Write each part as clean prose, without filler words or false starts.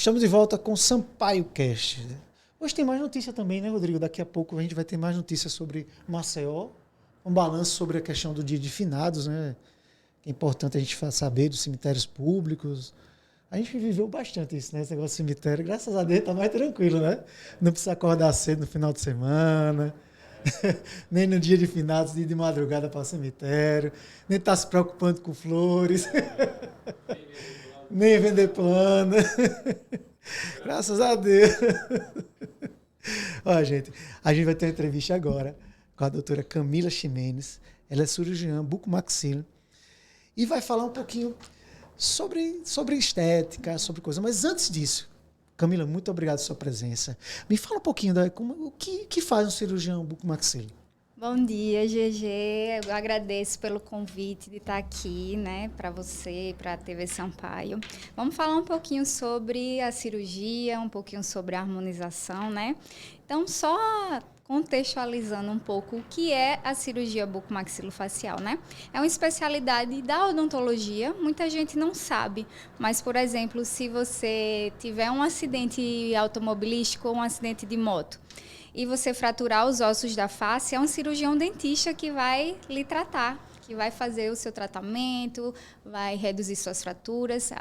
Estamos de volta com Sampaio Cast. Hoje tem mais notícia também, né, Rodrigo? Daqui a pouco a gente vai ter mais notícias sobre Maceió, um balanço sobre a questão do dia de finados, né? É importante a gente saber dos cemitérios públicos. A gente viveu bastante isso, né? Esse negócio de cemitério. Graças a Deus tá mais tranquilo, né? Não precisa acordar cedo no final de semana, nem no dia de finados, ir de madrugada para o cemitério, nem tá se preocupando com flores, nem vender plano. Graças a Deus. Ó, gente, a gente vai ter uma entrevista agora com a doutora Camila Ximenes. Ela é cirurgiã bucomaxilo e vai falar um pouquinho sobre estética, sobre coisa. Mas antes disso, Camila, muito obrigado pela sua presença. Me fala um pouquinho o que faz um cirurgião bucomaxilo. Bom dia, GG. Eu agradeço pelo convite de estar aqui, né, para você, para a TV Sampaio. Vamos falar um pouquinho sobre a cirurgia, um pouquinho sobre a harmonização, né? Então, só contextualizando um pouco o que é a cirurgia bucomaxilofacial, né? É uma especialidade da odontologia, muita gente não sabe, mas, por exemplo, se você tiver um acidente automobilístico ou um acidente de moto, e você fraturar os ossos da face, é um cirurgião dentista que vai lhe tratar, que vai fazer o seu tratamento, vai reduzir suas fraturas.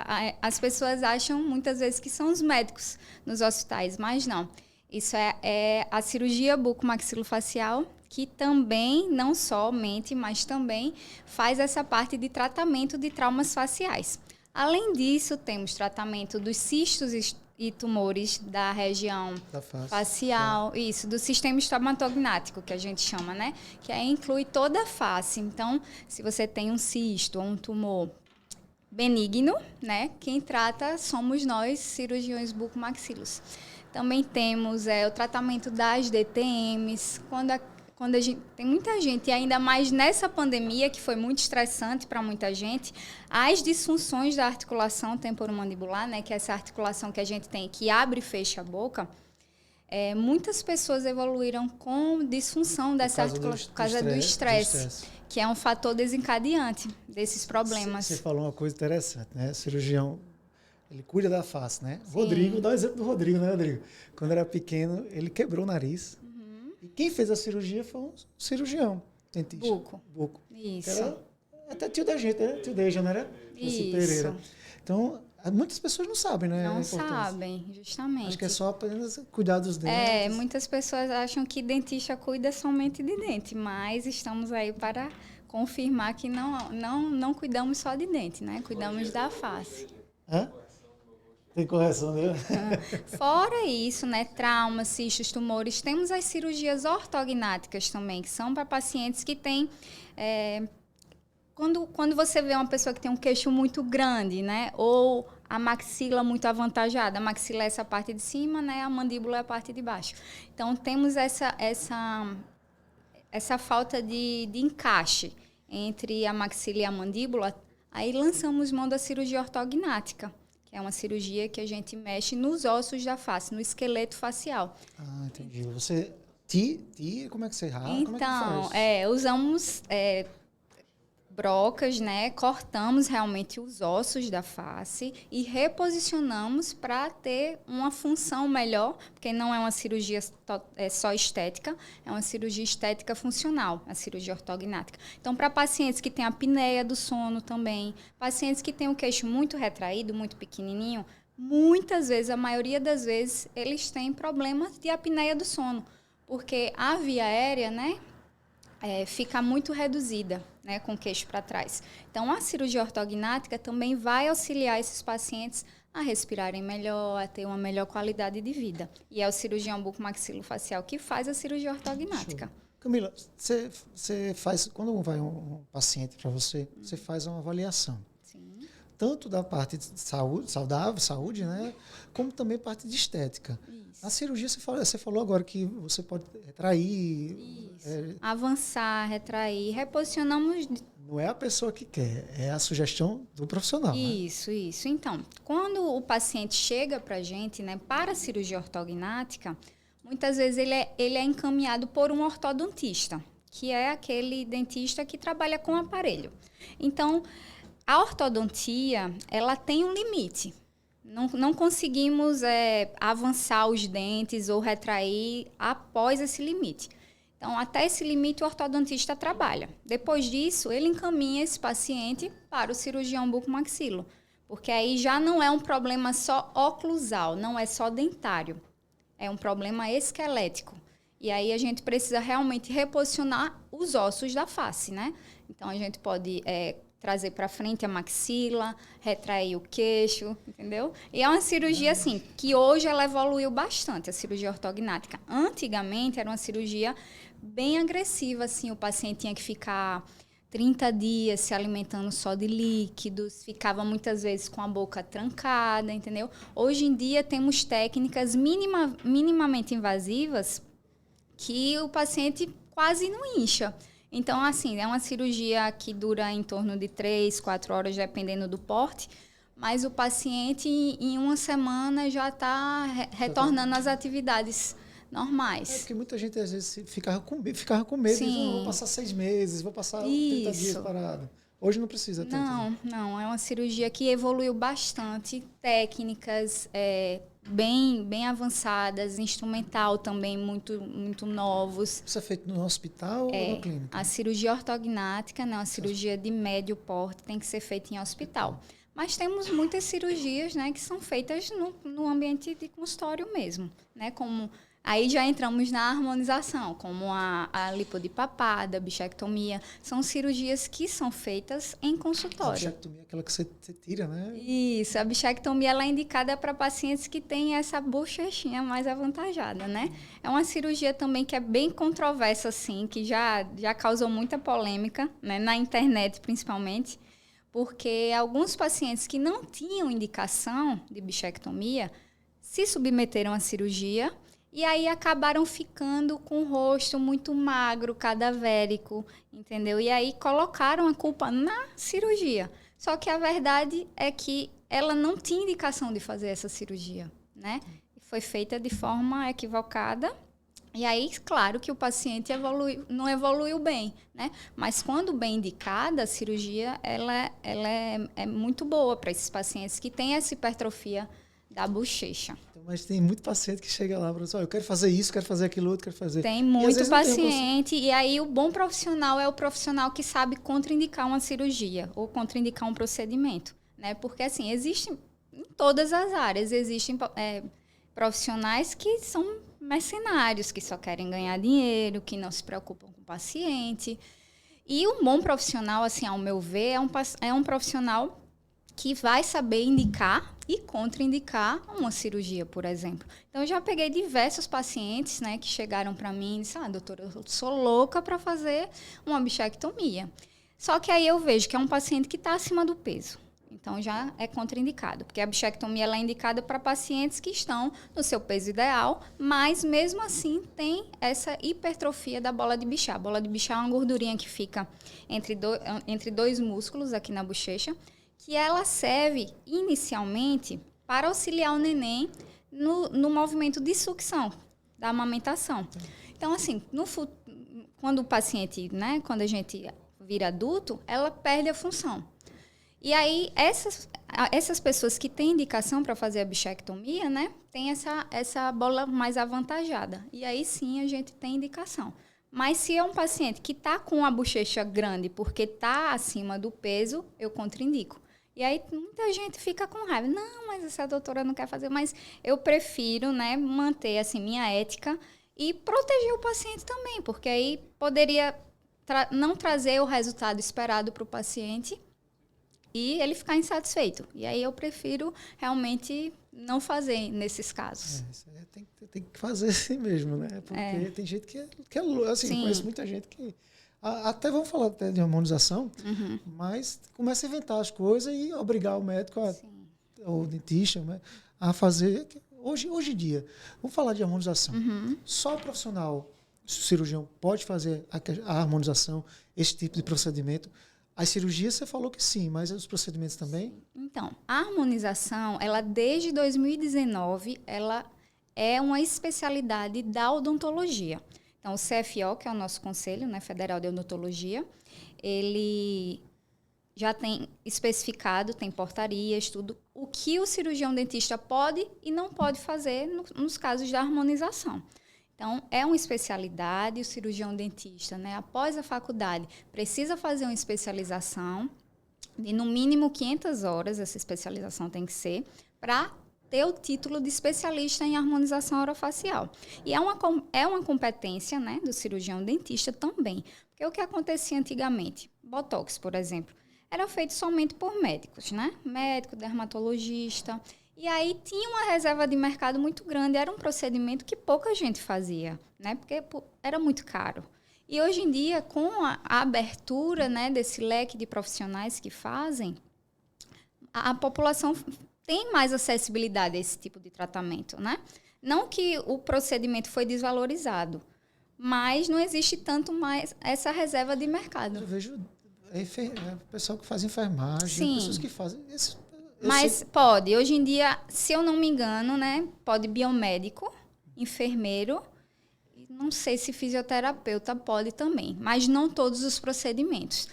As pessoas acham muitas vezes que são os médicos nos hospitais, mas não. Isso é a cirurgia bucomaxilofacial, que também, não somente, mas também faz essa parte de tratamento de traumas faciais. Além disso, temos tratamento dos cistos e tumores da região da facial, isso, do sistema estomatognático, que a gente chama, né? Que aí inclui toda a face. Então, se você tem um cisto ou um tumor benigno, né? Quem trata somos nós, cirurgiões bucomaxilos. Também temos o tratamento das DTMs, quando a gente, tem muita gente, e ainda mais nessa pandemia, que foi muito estressante para muita gente, as disfunções da articulação temporomandibular, né, que é essa articulação que a gente tem, que abre e fecha a boca, muitas pessoas evoluíram com disfunção dessa articulação por causa do estresse, que é um fator desencadeante desses problemas. Você falou uma coisa interessante, né? O cirurgião, ele cuida da face, né? Sim. Rodrigo, dá o exemplo do Rodrigo, né, Rodrigo? Quando era pequeno, ele quebrou o nariz. E quem fez a cirurgia foi um cirurgião, dentista. Buco. Isso. Era até tio da gente, né? Tio Deja, não era? Isso. Pereira. Então, muitas pessoas não sabem, né? Não sabem, justamente. Acho que é só apenas cuidar dos dentes. Muitas pessoas acham que dentista cuida somente de dente, mas estamos aí para confirmar que não cuidamos só de dente, né? Cuidamos da face. Hã? Tem correção, né? Fora isso, né? Traumas, cistos, tumores. Temos as cirurgias ortognáticas também, que são para pacientes que têm... Quando você vê uma pessoa que tem um queixo muito grande, né? Ou a maxila muito avantajada. A maxila é essa parte de cima, né? A mandíbula é a parte de baixo. Então, temos essa falta de encaixe entre a maxila e a mandíbula. Aí, lançamos mão da cirurgia ortognática. É uma cirurgia que a gente mexe nos ossos da face, no esqueleto facial. Ah, entendi. Você como é que você rala? Então, usamos brocas, né? Cortamos realmente os ossos da face e reposicionamos para ter uma função melhor, porque não é uma cirurgia só estética, é uma cirurgia estética funcional, a cirurgia ortognática. Então, para pacientes que têm apneia do sono também, pacientes que têm o queixo muito retraído, muito pequenininho, muitas vezes, a maioria das vezes, eles têm problemas de apneia do sono, porque a via aérea, né? Fica muito reduzida, né, com o queixo para trás. Então, a cirurgia ortognática também vai auxiliar esses pacientes a respirarem melhor, a ter uma melhor qualidade de vida. E é o cirurgião bucomaxilofacial que faz a cirurgia ortognática. Camila, você faz, quando vai um paciente para você, você faz uma avaliação. Sim. Tanto da parte de saúde, né, como também parte de estética. A cirurgia, você falou agora que você pode retrair. Avançar, retrair, reposicionamos. Não é a pessoa que quer, é a sugestão do profissional. Isso. Então, quando o paciente chega para a gente, né, para a cirurgia ortognática, muitas vezes ele é encaminhado por um ortodontista, que é aquele dentista que trabalha com aparelho. Então, a ortodontia, ela tem um limite. não conseguimos avançar os dentes ou retrair após esse limite. Então, até esse limite, o ortodontista trabalha. Depois disso, ele encaminha esse paciente para o cirurgião bucomaxilo, porque aí já não é um problema só oclusal, não é só dentário. É um problema esquelético. E aí a gente precisa realmente reposicionar os ossos da face, né? Então, a gente pode trazer para frente a maxila, retrair o queixo, entendeu? E é uma cirurgia, assim, que hoje ela evoluiu bastante, a cirurgia ortognática. Antigamente, era uma cirurgia bem agressiva, assim, o paciente tinha que ficar 30 dias se alimentando só de líquidos, ficava muitas vezes com a boca trancada, entendeu? Hoje em dia, temos técnicas minimamente invasivas que o paciente quase não incha. Então, assim, é uma cirurgia que dura em torno de 3, 4 horas, dependendo do porte, mas o paciente, em uma semana, já está retornando às atividades normais. Porque muita gente, às vezes, ficava com medo. Diz, não, vou passar 6 meses, vou passar 30 dias parado. Hoje não precisa tanto. Não. É uma cirurgia que evoluiu bastante. Técnicas bem avançadas, instrumental também, muito novos. Isso é feito no hospital ou na clínica? A cirurgia ortognática, né, uma cirurgia de médio porte, tem que ser feita em hospital. Mas temos muitas cirurgias, né, que são feitas no ambiente de consultório mesmo, né, como... Aí já entramos na harmonização, como a lipo de papada, a bichectomia. São cirurgias que são feitas em consultório. A bichectomia é aquela que você tira, né? Isso, a bichectomia ela é indicada para pacientes que têm essa bochechinha mais avantajada, né? É uma cirurgia também que é bem controversa, assim, que já causou muita polêmica, né? Na internet principalmente, porque alguns pacientes que não tinham indicação de bichectomia se submeteram à cirurgia. E aí acabaram ficando com o rosto muito magro, cadavérico, entendeu? E aí colocaram a culpa na cirurgia. Só que a verdade é que ela não tinha indicação de fazer essa cirurgia, né? Foi feita de forma equivocada. E aí, claro que o paciente não evoluiu bem, né? Mas quando bem indicada, a cirurgia ela é muito boa para esses pacientes que têm essa hipertrofia da bochecha. Mas tem muito paciente que chega lá e fala assim, eu quero fazer isso, quero fazer aquilo outro, quero fazer... Tem muito paciente, e aí o bom profissional é o profissional que sabe contraindicar uma cirurgia ou contraindicar um procedimento, né? Porque, assim, existem, em todas as áreas, existem profissionais que são mercenários, que só querem ganhar dinheiro, que não se preocupam com o paciente. E um bom profissional, assim, ao meu ver, é um profissional que vai saber indicar e contraindicar uma cirurgia, por exemplo. Então, eu já peguei diversos pacientes, né, que chegaram para mim e disseram, doutora, eu sou louca para fazer uma bichectomia. Só que aí eu vejo que é um paciente que está acima do peso. Então, já é contraindicado, porque a bichectomia ela é indicada para pacientes que estão no seu peso ideal, mas, mesmo assim, tem essa hipertrofia da bola de Bichat. A bola de Bichat é uma gordurinha que fica entre dois músculos aqui na bochecha, que ela serve inicialmente para auxiliar o neném no movimento de sucção, da amamentação. Então, assim, quando o paciente, né, quando a gente vira adulto, ela perde a função. E aí, essas pessoas que têm indicação para fazer a bichectomia, né, tem essa bola mais avantajada. E aí, sim, a gente tem indicação. Mas se é um paciente que está com a bochecha grande porque está acima do peso, eu contraindico. E aí muita gente fica com raiva. Não, mas essa doutora não quer fazer. Mas eu prefiro, né, manter assim, minha ética e proteger o paciente também. Porque aí poderia não trazer o resultado esperado para o paciente e ele ficar insatisfeito. E aí eu prefiro realmente não fazer nesses casos. Tem que fazer assim mesmo, né? Porque tem gente que é assim, conheço muita gente que... Até vamos falar até de harmonização, mas começa a inventar as coisas e obrigar o médico, o dentista, né, a fazer. Hoje em dia, vamos falar de harmonização. Só o profissional, o cirurgião, pode fazer a harmonização, esse tipo de procedimento. As cirurgias, você falou que sim, mas os procedimentos também? Então, a harmonização, ela desde 2019, ela é uma especialidade da odontologia. Então, o CFO, que é o nosso Conselho, né, Federal de Odontologia, ele já tem especificado, tem portarias, tudo, o que o cirurgião dentista pode e não pode fazer nos casos da harmonização. Então, é uma especialidade, o cirurgião dentista, né, após a faculdade, precisa fazer uma especialização de no mínimo 500 horas, essa especialização tem que ser, para ter o título de especialista em harmonização orofacial. E é uma competência, né, do cirurgião dentista também. Porque o que acontecia antigamente, Botox, por exemplo, era feito somente por médicos, né? Médico, dermatologista. E aí tinha uma reserva de mercado muito grande, era um procedimento que pouca gente fazia, né? Porque era muito caro. E hoje em dia, com a abertura, né, desse leque de profissionais que fazem, a população tem mais acessibilidade a esse tipo de tratamento, né? Não que o procedimento foi desvalorizado, mas não existe tanto mais essa reserva de mercado. Eu vejo o pessoal que faz enfermagem, pessoas que fazem isso. Mas pode. Hoje em dia, se eu não me engano, né, pode biomédico, enfermeiro, não sei se fisioterapeuta pode também, mas não todos os procedimentos.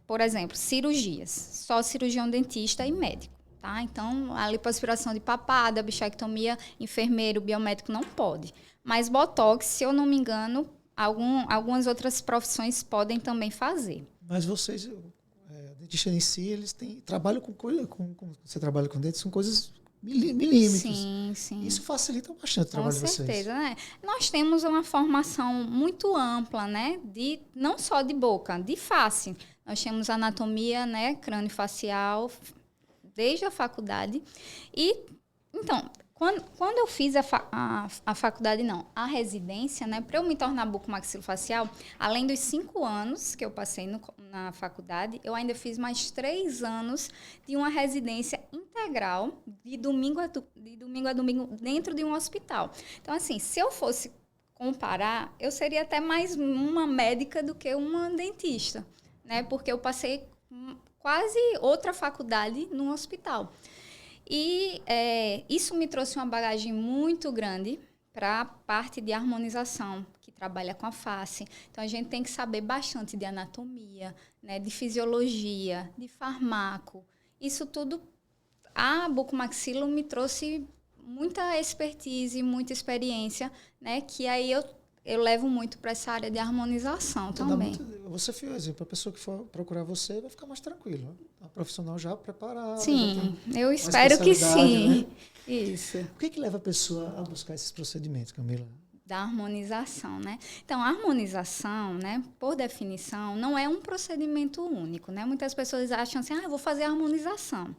Por exemplo, cirurgias, só cirurgião dentista e médico. Tá? Então, a lipoaspiração de papada, bichectomia, enfermeiro, biomédico não pode. Mas Botox, se eu não me engano, algumas outras profissões podem também fazer. Mas vocês, dentista em si, eles trabalham com você trabalha com dentes, são coisas milímetros. Sim, sim. Isso facilita bastante o trabalho de vocês. Com certeza, né? Nós temos uma formação muito ampla, né? Não só de boca, de face. Nós temos anatomia, né? Crânio-facial, desde a faculdade. E, então, quando eu fiz a faculdade, a residência, né, para eu me tornar bucomaxilofacial, além dos 5 anos que eu passei na faculdade, eu ainda fiz mais 3 anos de uma residência integral, de domingo a domingo, dentro de um hospital. Então, assim, se eu fosse comparar, eu seria até mais uma médica do que uma dentista, né, porque eu passei quase outra faculdade num hospital. E isso me trouxe uma bagagem muito grande para a parte de harmonização, que trabalha com a face. Então, a gente tem que saber bastante de anatomia, né, de fisiologia, de farmaco. Isso tudo, a bucomaxilo me trouxe muita expertise, muita experiência, né, que aí eu levo muito para essa área de harmonização então, também. Você fez, exemplo, a pessoa que for procurar você vai ficar mais tranquila. A profissional já preparada. Sim, eu espero que sim. Né? Isso. O que leva a pessoa a buscar esses procedimentos, Camila? Da harmonização, né? Então, a harmonização, né, por definição, não é um procedimento único, né? Muitas pessoas acham assim, eu vou fazer a harmonização.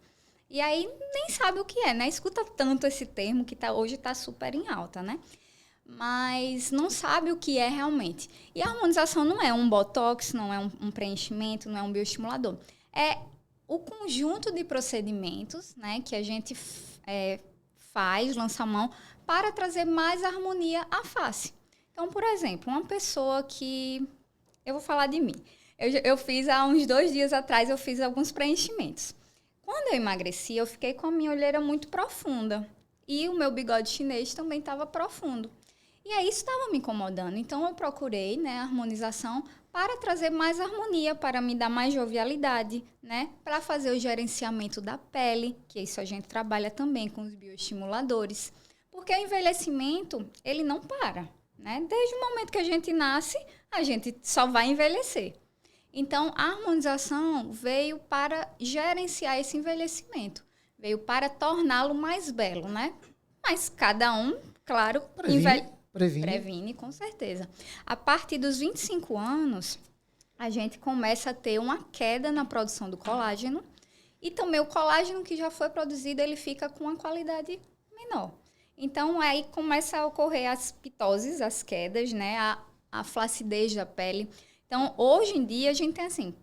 E aí nem sabe o que é, né? Escuta tanto esse termo que hoje está super em alta, né? Mas não sabe o que é realmente. E a harmonização não é um botox, não é um preenchimento, não é um bioestimulador. É o conjunto de procedimentos, né, que a gente faz, lança a mão, para trazer mais harmonia à face. Então, por exemplo, uma pessoa que... Eu vou falar de mim. Eu fiz há uns 2 dias atrás, eu fiz alguns preenchimentos. Quando eu emagreci, eu fiquei com a minha olheira muito profunda. E o meu bigode chinês também estava profundo. E aí isso estava me incomodando. Então, eu procurei, né, a harmonização para trazer mais harmonia, para me dar mais jovialidade, né, para fazer o gerenciamento da pele, que isso a gente trabalha também com os bioestimuladores. Porque o envelhecimento, ele não para, né? Desde o momento que a gente nasce, a gente só vai envelhecer. Então, a harmonização veio para gerenciar esse envelhecimento. Veio para torná-lo mais belo, né? Mas cada um, claro, previne, com certeza. A partir dos 25 anos, a gente começa a ter uma queda na produção do colágeno. E também o colágeno que já foi produzido, ele fica com uma qualidade menor. Então, aí começa a ocorrer as pitoses, as quedas, né? A flacidez da pele. Então, hoje em dia, a gente tem, assim,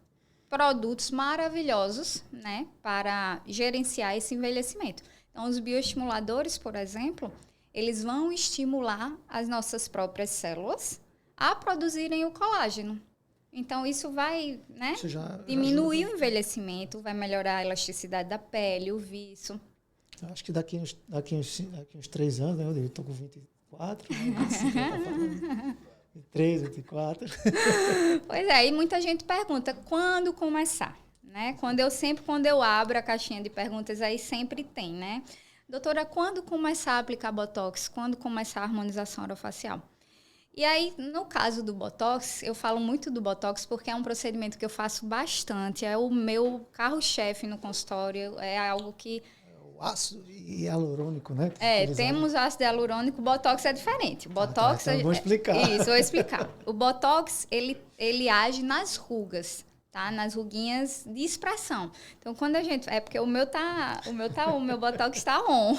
produtos maravilhosos, né, para gerenciar esse envelhecimento. Então, os bioestimuladores, por exemplo, eles vão estimular as nossas próprias células a produzirem o colágeno. Então, isso vai, né, diminuir o envelhecimento, vai melhorar a elasticidade da pele, o viço. Acho que daqui uns 3 anos, né, eu estou com 24, 23, 24. Pois é, e muita gente pergunta, quando começar? né? Quando eu abro a caixinha de perguntas, aí sempre tem, né? Doutora, quando começar a aplicar Botox? Quando começar a harmonização orofacial? E aí, no caso do Botox, eu falo muito do Botox porque é um procedimento que eu faço bastante. É o meu carro-chefe no consultório. É algo que... O ácido hialurônico, né? Temos ácido hialurônico. O Botox é diferente. O Botox... Então eu vou explicar. Isso, vou explicar. O Botox, ele age nas rugas. Tá? Nas ruguinhas de expressão. Então, quando a gente... É porque o meu Botox está on.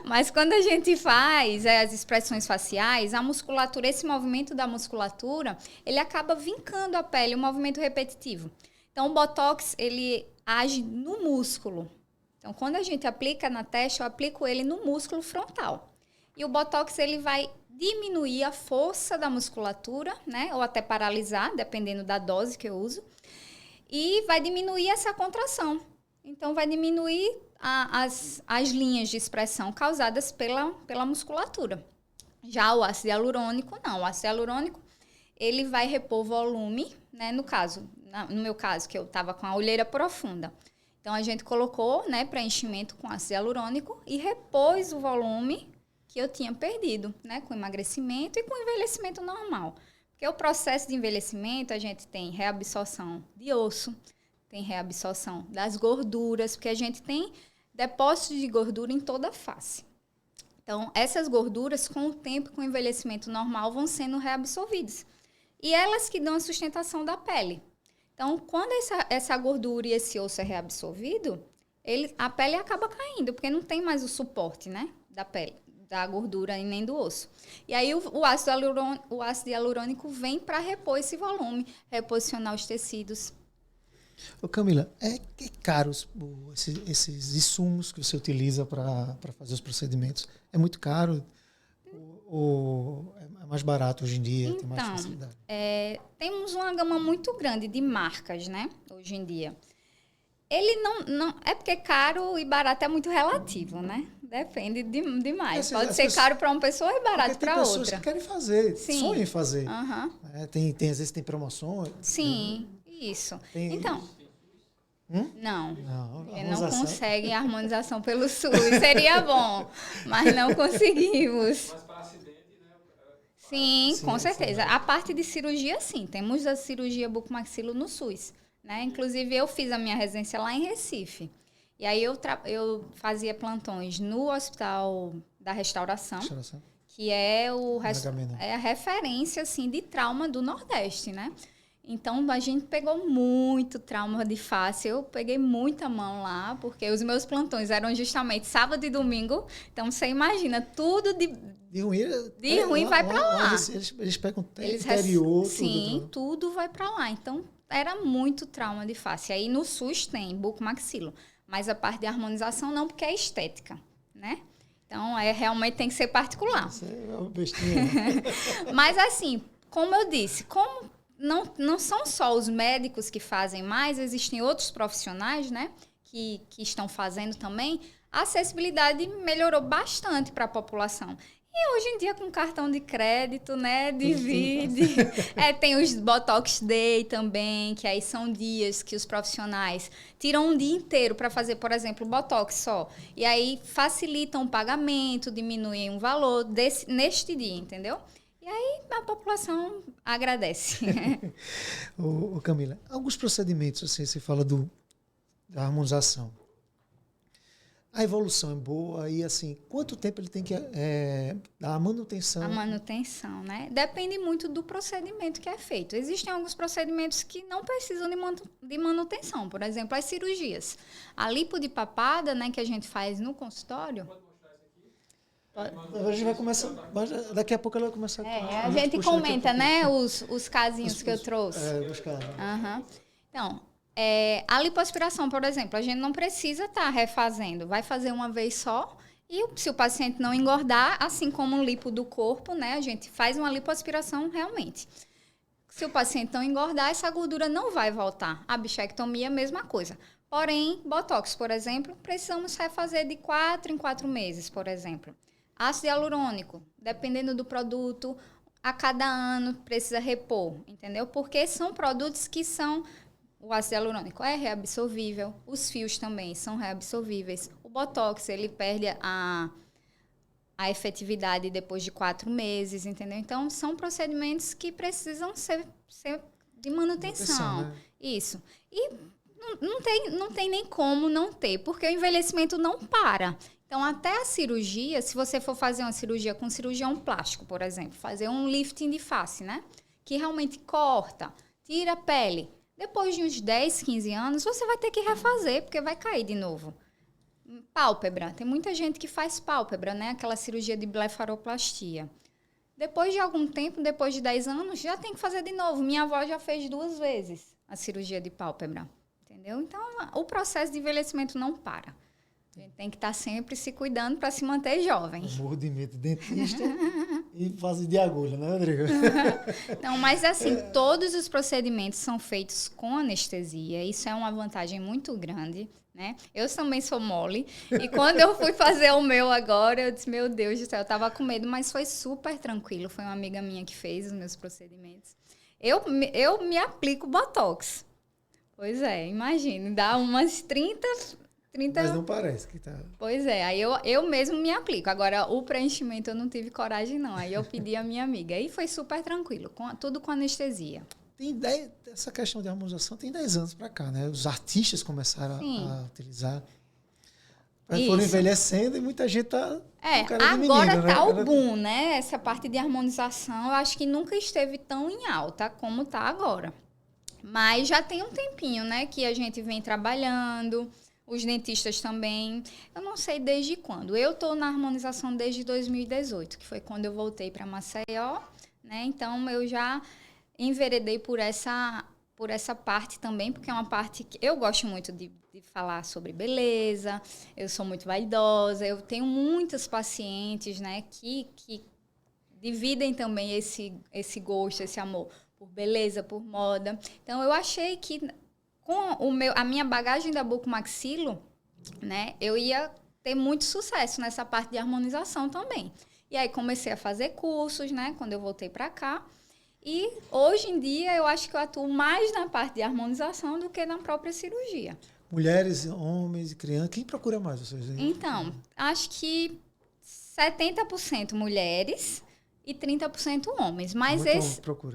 Mas quando a gente faz as expressões faciais, a musculatura, esse movimento da musculatura, ele acaba vincando a pele, um movimento repetitivo. Então, o Botox, ele age no músculo. Então, quando a gente aplica na testa, eu aplico ele no músculo frontal. E o Botox, ele vai diminuir a força da musculatura, né? Ou até paralisar, dependendo da dose que eu uso. E vai diminuir essa contração. Então, vai diminuir as linhas de expressão causadas pela musculatura. Já o ácido hialurônico, não. O ácido hialurônico, ele vai repor volume, né? No meu caso, que eu estava com a olheira profunda. Então, a gente colocou, né, preenchimento com ácido hialurônico e repôs o volume que eu tinha perdido, né? Com emagrecimento e com envelhecimento normal. Porque o processo de envelhecimento, a gente tem reabsorção de osso, tem reabsorção das gorduras, porque a gente tem depósitos de gordura em toda a face. Então, essas gorduras, com o tempo, com o envelhecimento normal, vão sendo reabsorvidas. E elas que dão a sustentação da pele. Então, quando essa gordura e esse osso é reabsorvido, a pele acaba caindo, porque não tem mais o suporte, né, da pele, da gordura e nem do osso. E aí o ácido hialurônico vem para repor esse volume, reposicionar os tecidos. Ô Camila, é caro esses insumos que você utiliza para fazer os procedimentos? É muito caro ou é mais barato hoje em dia? Então, tem mais facilidade? Temos uma gama muito grande de marcas, né, hoje em dia. Ele não é porque caro e barato é muito relativo, né? Depende demais. Pode ser caro para uma pessoa e barato para outra. Tem pessoas que querem fazer, sonham em fazer. Uhum. Às vezes tem promoções. Sim, isso. Então, não. Não conseguem a harmonização pelo SUS. Seria bom, mas não conseguimos. Mas para acidente, né? Sim, com certeza. A parte de cirurgia, sim. Temos a cirurgia bucomaxilo no SUS. Né? Inclusive, eu fiz a minha residência lá em Recife. E aí eu fazia plantões no Hospital da Restauração, que é a referência assim, de trauma do Nordeste, né? Então, a gente pegou muito trauma de face. Eu peguei muita mão lá, porque os meus plantões eram justamente sábado e domingo. Então, você imagina, tudo de ruim vai para lá. Eles pegam interior. Sim, tudo vai para lá. Então, era muito trauma de face. Aí, no SUS tem bucomaxilo. Mas a parte de harmonização não, porque é estética, né? Então, realmente tem que ser particular. Isso é uma bestinha. Mas, assim, como eu disse, como não são só os médicos que fazem mais, existem outros profissionais, né, que estão fazendo também, a acessibilidade melhorou bastante para a população. E hoje em dia, com cartão de crédito, né, divide. Tem os Botox Day também, que aí são dias que os profissionais tiram um dia inteiro para fazer, por exemplo, Botox só. E aí facilitam o pagamento, diminuem o valor neste dia, entendeu? E aí a população agradece. Ô Camila, alguns procedimentos, assim, você fala da harmonização. A evolução é boa e, assim, quanto tempo ele tem que dar a manutenção? A manutenção, né? Depende muito do procedimento que é feito. Existem alguns procedimentos que não precisam de manutenção. Por exemplo, as cirurgias. A lipo de papada, né, que a gente faz no consultório... Pode mostrar isso aqui? A gente vai começar... Daqui a pouco ela vai começar... A gente comenta, né, os casinhos que eu trouxe. Os casos. Uhum. Então... a lipoaspiração, por exemplo, a gente não precisa estar refazendo. Vai fazer uma vez só e se o paciente não engordar, assim como o lipo do corpo, né, a gente faz uma lipoaspiração realmente. Se o paciente não engordar, essa gordura não vai voltar. A bichectomia, mesma coisa. Porém, Botox, por exemplo, precisamos refazer de 4 em 4 meses, por exemplo. Ácido hialurônico, dependendo do produto, a cada ano precisa repor, entendeu? Porque são produtos que são... o ácido hialurônico é reabsorvível, os fios também são reabsorvíveis. O Botox, ele perde a efetividade depois de 4 meses, entendeu? Então, são procedimentos que precisam ser de manutenção. Né? Isso. E não tem nem como não ter, porque o envelhecimento não para. Então, até a cirurgia, se você for fazer uma cirurgia com cirurgião plástico, por exemplo, fazer um lifting de face, né? Que realmente corta, tira a pele. Depois de uns 10, 15 anos, você vai ter que refazer, porque vai cair de novo. Pálpebra. Tem muita gente que faz pálpebra, né? Aquela cirurgia de blefaroplastia. Depois de algum tempo, depois de 10 anos, já tem que fazer de novo. Minha avó já fez 2 vezes a cirurgia de pálpebra. Entendeu? Então, o processo de envelhecimento não para. A gente tem que estar sempre se cuidando para se manter jovem. Morro de medo de dentista e fase de agulha, né, Rodrigo? Não, mas assim, todos os procedimentos são feitos com anestesia. Isso é uma vantagem muito grande, né? Eu também sou mole. E quando eu fui fazer o meu agora, eu disse, meu Deus do céu, eu estava com medo, mas foi super tranquilo. Foi uma amiga minha que fez os meus procedimentos. Eu me aplico Botox. Pois é, imagine, dá umas 30... Mas não parece que tá... Pois é, aí eu mesmo me aplico. Agora, o preenchimento eu não tive coragem, não. Aí eu pedi a minha amiga. E foi super tranquilo, tudo com anestesia. Essa questão de harmonização tem 10 anos para cá, né? Os artistas começaram a utilizar. Foram envelhecendo e muita gente tá... Agora tá o boom, né? Essa parte de harmonização, eu acho que nunca esteve tão em alta como tá agora. Mas já tem um tempinho, né? Que a gente vem trabalhando... Os dentistas também. Eu não sei desde quando. Eu estou na harmonização desde 2018, que foi quando eu voltei para Maceió, né? Então, eu já enveredei por essa parte também, porque é uma parte que eu gosto muito de falar sobre beleza. Eu sou muito vaidosa. Eu tenho muitas pacientes, né, que dividem também esse gosto, esse amor por beleza, por moda. Então, eu achei que... Com a minha bagagem da bucomaxilo, né, eu ia ter muito sucesso nessa parte de harmonização também. E aí comecei a fazer cursos, né, quando eu voltei para cá. E hoje em dia eu acho que eu atuo mais na parte de harmonização do que na própria cirurgia. Mulheres, homens e crianças, quem procura mais vocês? Então, acho que 70% mulheres e 30% homens. Mas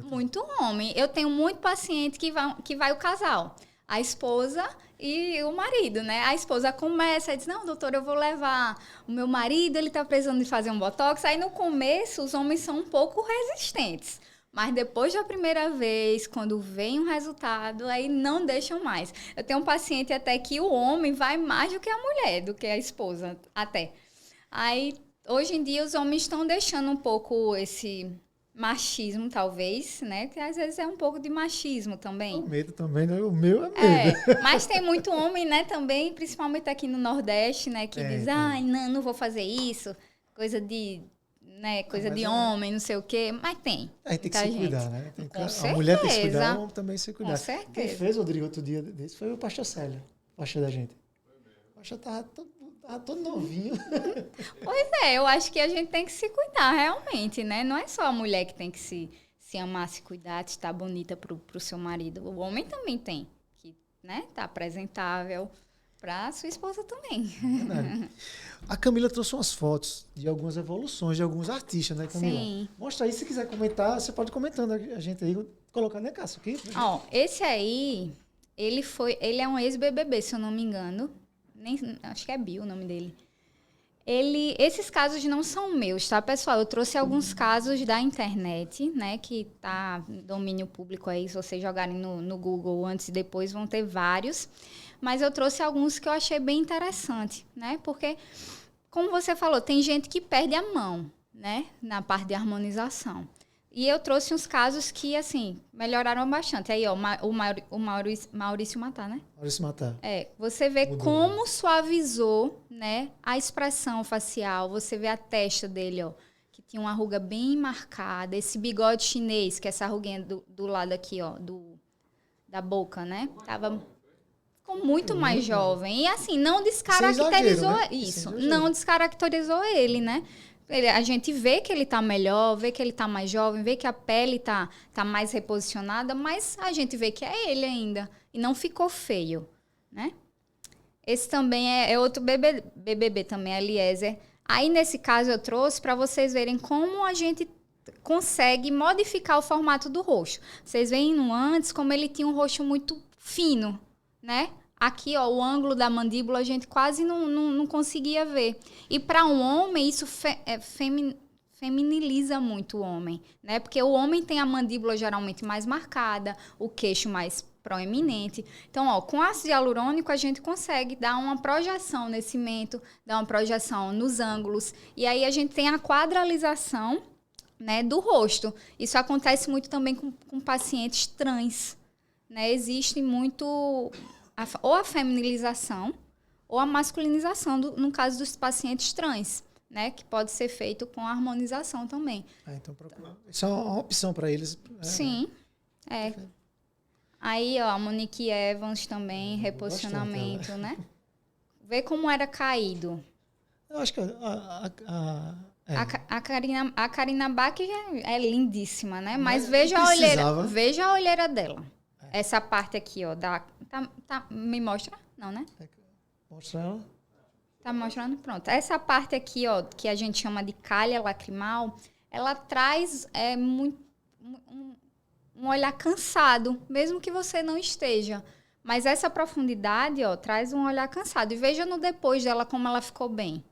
muito homem. Eu tenho muito paciente que vai o casal. A esposa e o marido, né? A esposa começa e diz, não, doutor, eu vou levar o meu marido, ele tá precisando de fazer um botox. Aí, no começo, os homens são um pouco resistentes. Mas depois da primeira vez, quando vem um resultado, aí não deixam mais. Eu tenho um paciente até que o homem vai mais do que a mulher, do que a esposa, até. Aí, hoje em dia, os homens estão deixando um pouco esse... machismo, talvez, né? Que às vezes é um pouco de machismo também. O medo também, né? O meu é medo. Mas tem muito homem, né, também, principalmente aqui no Nordeste, né? Que diz, não vou fazer isso. Coisa de, né, coisa de homem, não sei o quê. Mas tem. Tem que se cuidar, né? A mulher tem que se cuidar, o homem também se cuidar. Com certeza. Quem fez, Rodrigo, outro dia desse foi o pastor Célio, o pastor da gente. O pastor tava todo novinho. Pois é, eu acho que a gente tem que se cuidar, realmente, né? Não é só a mulher que tem que se amar, se cuidar, estar bonita pro seu marido. O homem também tem que, né, estar apresentável para sua esposa também. Verdade. A Camila trouxe umas fotos de algumas evoluções de alguns artistas, né, Camila? Sim. Mostra aí, se quiser comentar, você pode comentando a gente aí, colocar, né, Cássio? Aqui. Ó, esse aí, ele é um ex-BBB, se eu não me engano. Acho que é Bill o nome dele. Esses casos não são meus, tá, pessoal? Eu trouxe alguns casos da internet, né, que tá em domínio público aí, se vocês jogarem no Google antes e depois, vão ter vários. Mas eu trouxe alguns que eu achei bem interessante, né? Porque, como você falou, tem gente que perde a mão, né, na parte de harmonização. E eu trouxe uns casos que, assim, melhoraram bastante. Aí, ó, o Maurício Matar, né? Maurício Matar. Você vê como suavizou, né, a expressão facial. Você vê a testa dele, ó, que tinha uma ruga bem marcada. Esse bigode chinês, que é essa ruguinha do lado aqui, ó, da boca, né? Ficou muito mais jovem. E, assim, não descaracterizou isso. Não descaracterizou ele, né? A gente vê que ele tá melhor, vê que ele tá mais jovem, vê que a pele tá mais reposicionada, mas a gente vê que é ele ainda. e não ficou feio, né? Esse também é outro BBB também, Eliezer. Aí, nesse caso, eu trouxe para vocês verem como a gente consegue modificar o formato do rosto. Vocês veem no antes como ele tinha um rosto muito fino, né? Aqui, ó, o ângulo da mandíbula a gente quase não conseguia ver. E para um homem, isso feminiliza muito o homem, né? Porque o homem tem a mandíbula geralmente mais marcada, o queixo mais proeminente. Então, ó, com ácido hialurônico a gente consegue dar uma projeção nesse mento, dar uma projeção nos ângulos. E aí a gente tem a quadralização, né, do rosto. Isso acontece muito também com pacientes trans, né? Existe muito ou a feminilização ou a masculinização no caso dos pacientes trans, né? Que pode ser feito com harmonização também. Então procura. Isso é uma opção para eles. Sim, é. Aí, ó, a Monique Evans também, reposicionamento, né? Vê como era caído. Eu acho que a Karina Bach é lindíssima, né? Mas veja a olheira dela. Essa parte aqui, ó, me mostra? Não, né? Mostra ela. Tá mostrando? Pronto. Essa parte aqui, ó, que a gente chama de calha lacrimal, ela traz um olhar cansado, mesmo que você não esteja. Mas essa profundidade, ó, traz um olhar cansado. E veja no depois dela como ela ficou bem,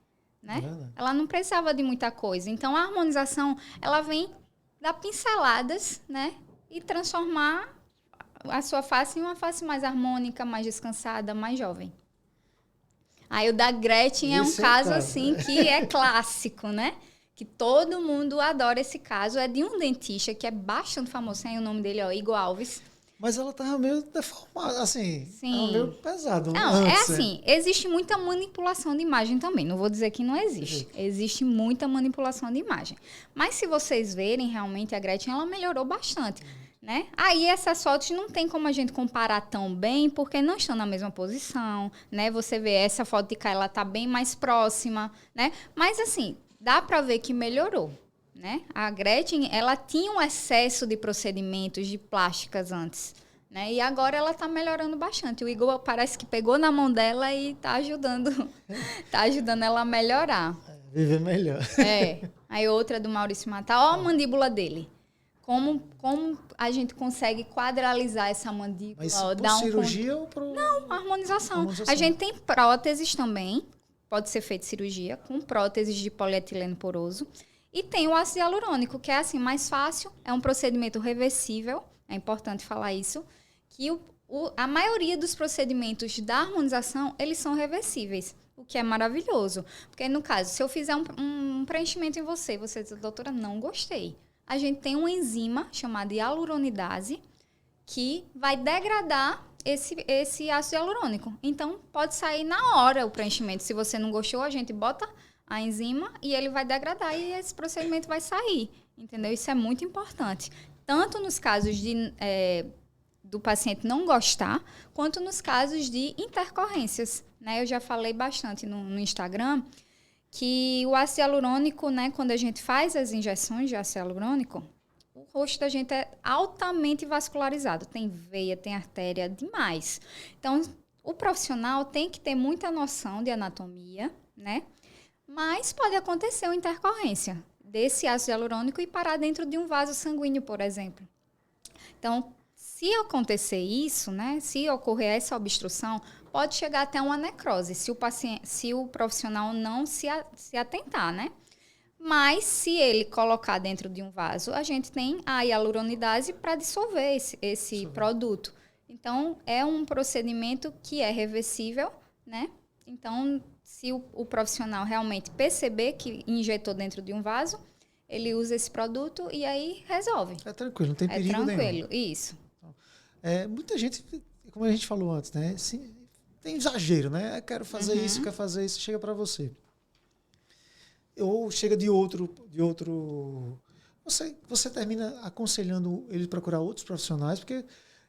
né? Ela não precisava de muita coisa. Então, a harmonização, ela vem dar pinceladas, né? E transformar a sua face em uma face mais harmônica, mais descansada, mais jovem. Aí o da Gretchen é um caso, assim, que é clássico, né? Que todo mundo adora esse caso. É de um dentista que é bastante famoso. Tem o nome dele, ó, Igor Alves. Mas ela tava meio deformada, assim. Sim. Tava meio pesado. Não, é assim. Existe muita manipulação de imagem também. Não vou dizer que não existe. Existe muita manipulação de imagem. Mas se vocês verem, realmente, a Gretchen, ela melhorou bastante. Né? Aí essas fotos não tem como a gente comparar tão bem, porque não estão na mesma posição, né? Você vê essa foto de cá, ela tá bem mais próxima, né? Mas assim, dá para ver que melhorou, né? A Gretchen, ela tinha um excesso de procedimentos de plásticas antes, né? E agora ela tá melhorando bastante. O Igor parece que pegou na mão dela e tá ajudando ela a melhorar. Viver melhor. Aí outra do Maurício Matar, ó a mandíbula dele. Como a gente consegue quadralizar essa mandíbula? Mas por cirurgia ou por... Não, harmonização. A gente tem próteses também. Pode ser feita cirurgia com próteses de polietileno poroso. E tem o ácido hialurônico, que é assim, mais fácil. É um procedimento reversível. É importante falar isso. Que a maioria dos procedimentos da harmonização, eles são reversíveis. O que é maravilhoso. Porque, no caso, se eu fizer um preenchimento em você diz, doutora, não gostei. A gente tem uma enzima chamada hialuronidase que vai degradar esse ácido hialurônico. Então, pode sair na hora o preenchimento. Se você não gostou, a gente bota a enzima e ele vai degradar e esse procedimento vai sair. Entendeu? Isso é muito importante. Tanto nos casos do paciente não gostar, quanto nos casos de intercorrências. Né? Eu já falei bastante no Instagram que o ácido hialurônico, né, quando a gente faz as injeções de ácido hialurônico, o rosto da gente é altamente vascularizado. Tem veia, tem artéria, demais. Então, o profissional tem que ter muita noção de anatomia, né? Mas pode acontecer uma intercorrência desse ácido hialurônico e parar dentro de um vaso sanguíneo, por exemplo. Então, se acontecer isso, né, se ocorrer essa obstrução, pode chegar até uma necrose, se o profissional não se atentar, né? Mas, se ele colocar dentro de um vaso, a gente tem a hialuronidase para dissolver esse produto. Então, é um procedimento que é reversível, né? Então, se o profissional realmente perceber que injetou dentro de um vaso, ele usa esse produto e aí resolve. É tranquilo, não tem perigo nenhum. É tranquilo, isso. Muita gente, como a gente falou antes, né? Tem exagero, né? Eu quero fazer isso, quero fazer isso, chega para você. Ou chega de outro. Você termina aconselhando ele procurar outros profissionais, porque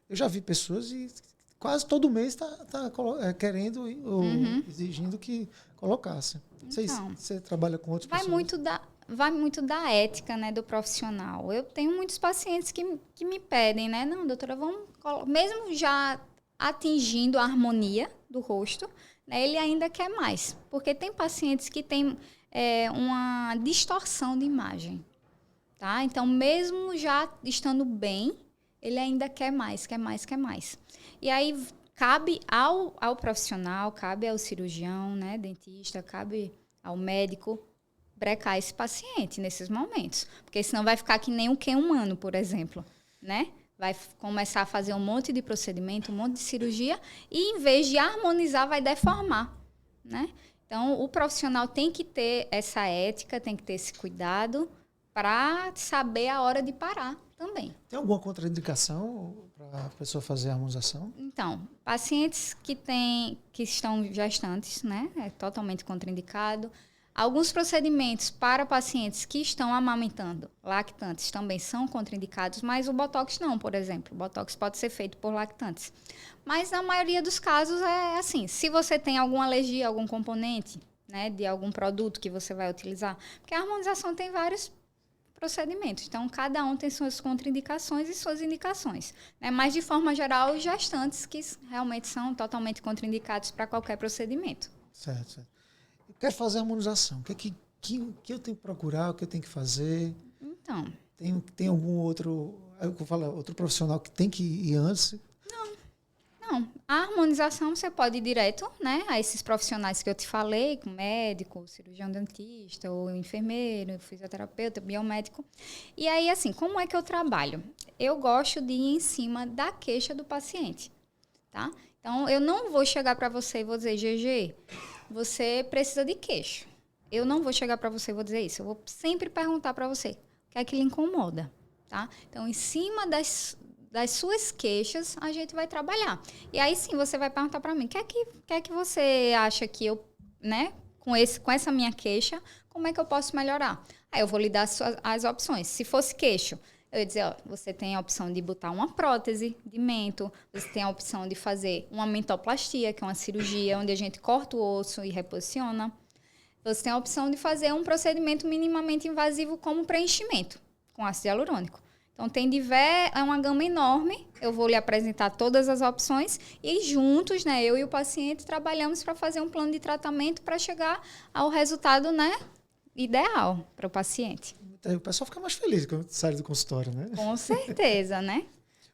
eu já vi pessoas e quase todo mês tá querendo ou exigindo que colocasse. Então, você trabalha com outros profissionais? Vai muito da ética, né, do profissional. Eu tenho muitos pacientes que me pedem, né? Não, doutora, vamos... Mesmo já atingindo a harmonia do rosto, né, ele ainda quer mais. Porque tem pacientes que têm uma distorção de imagem. Tá? Então, mesmo já estando bem, ele ainda quer mais, quer mais, quer mais. E aí, cabe ao profissional, cabe ao cirurgião, né, dentista, cabe ao médico brecar esse paciente nesses momentos. Porque senão vai ficar que nem um QI humano, por exemplo, né? Vai começar a fazer um monte de procedimento, um monte de cirurgia, e em vez de harmonizar, vai deformar, né? Então, o profissional tem que ter essa ética, tem que ter esse cuidado para saber a hora de parar também. Tem alguma contraindicação para a pessoa fazer a harmonização? Então, pacientes que estão gestantes, né? É totalmente contraindicado. Alguns procedimentos para pacientes que estão amamentando, lactantes, também são contraindicados, mas o Botox não, por exemplo. O Botox pode ser feito por lactantes. Mas na maioria dos casos é assim, se você tem alguma alergia, algum componente, né, de algum produto que você vai utilizar, porque a harmonização tem vários procedimentos, então cada um tem suas contraindicações e suas indicações, né? Mas de forma geral, os gestantes que realmente são totalmente contraindicados para qualquer procedimento. Certo, certo. Eu quero fazer a harmonização. O que eu tenho que procurar? O que eu tenho que fazer? Então, Tem algum outro profissional que tem que ir antes? não, a harmonização você pode ir direto, né, a esses profissionais que eu te falei, com médico, cirurgião dentista, ou enfermeiro, fisioterapeuta, biomédico. E aí, assim, como é que eu trabalho? Eu gosto de ir em cima da queixa do paciente, tá? Então, eu não vou chegar para você e vou dizer, GG, você precisa de queixo. Eu não vou chegar para você e vou dizer isso. Eu vou sempre perguntar para você o que é que lhe incomoda, tá? Então, em cima das suas queixas, a gente vai trabalhar. E aí, sim, você vai perguntar para mim, o que é que você acha que eu, né, com essa minha queixa, como é que eu posso melhorar? Aí eu vou lhe dar as opções. Se fosse queixo, eu ia dizer, ó, você tem a opção de botar uma prótese de mento, você tem a opção de fazer uma mentoplastia, que é uma cirurgia onde a gente corta o osso e reposiciona. Você tem a opção de fazer um procedimento minimamente invasivo como preenchimento, com ácido hialurônico. Então, é uma gama enorme, eu vou lhe apresentar todas as opções e juntos, né, eu e o paciente, trabalhamos para fazer um plano de tratamento para chegar ao resultado, né, ideal para o paciente. O pessoal fica mais feliz quando sai do consultório, né? Com certeza, né?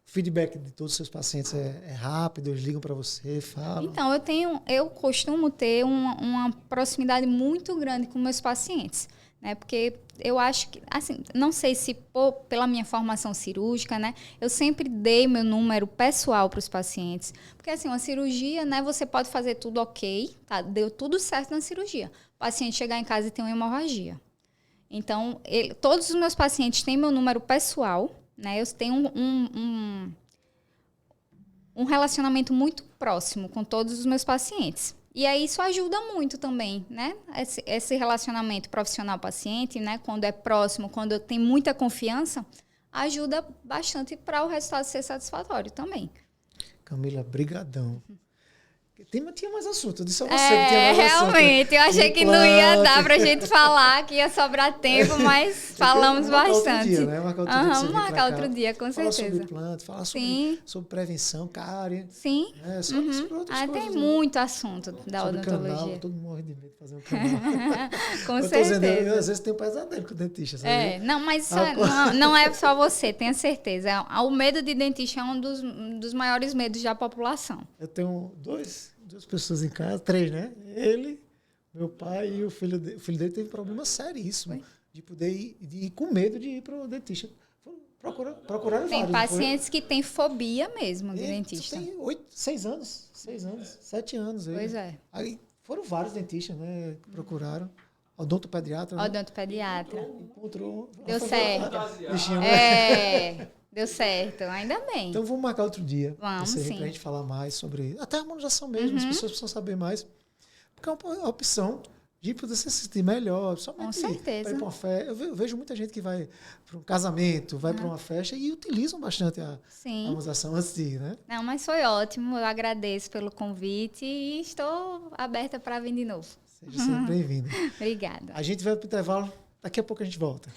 O feedback de todos os seus pacientes é rápido, eles ligam para você, falam. Então, eu costumo ter uma proximidade muito grande com meus pacientes, né? Porque eu acho que, assim, não sei se pela minha formação cirúrgica, né? Eu sempre dei meu número pessoal para os pacientes. Porque, assim, uma cirurgia, né? Você pode fazer tudo ok, tá? Deu tudo certo na cirurgia. O paciente chegar em casa e ter uma hemorragia. Então, todos os meus pacientes têm meu número pessoal, né? Eu tenho um relacionamento muito próximo com todos os meus pacientes. E aí isso ajuda muito também, né? Esse relacionamento profissional-paciente, né? Quando é próximo, quando eu tenho muita confiança, ajuda bastante para o resultado ser satisfatório também. Camila, brigadão. Tinha mais assunto, eu disse a você que tinha mais assunto. Realmente, eu achei que não ia dar pra gente falar, que ia sobrar tempo, mas falamos bastante. Outro dia, né? Marcar outro dia, com falar certeza. Sobre planta, falar sobre prevenção, cárie. Sim. Né? Sobre outras coisas. Tem muito assunto da sobre odontologia. Canal, todo mundo morre de medo de fazer um canal. Com eu certeza. Eu às vezes tenho pesadelo com o dentista, sabe? Não, mas não é só você, tenha certeza. O medo de dentista é um dos maiores medos da população. Eu tenho duas pessoas em casa, 3, né? Ele, meu pai e o filho dele teve problema seríssimo de poder ir com medo de ir para o dentista. Procuraram Tem vários. pacientes que têm fobia mesmo de dentista. Tem 6 anos, 7 anos. Pois é. Aí foram vários dentistas, né? Que procuraram. Odontopediatra. Odontopediatra. Encontrou. Deu certo. Bichinho, né? Deu certo, ainda bem. Então vamos marcar outro dia. Vamos, sim. Pra gente falar mais sobre até a harmonização mesmo. As pessoas precisam saber mais. Porque é uma opção de poder se sentir melhor. Somente com certeza. Para ir para uma festa. Eu vejo muita gente que vai para um casamento, vai para uma festa e utilizam bastante a harmonização antes de ir, né? Não, mas foi ótimo. Eu agradeço pelo convite e estou aberta para vir de novo. Seja sempre bem-vindo. Obrigada. A gente vai para o intervalo. Daqui a pouco a gente volta.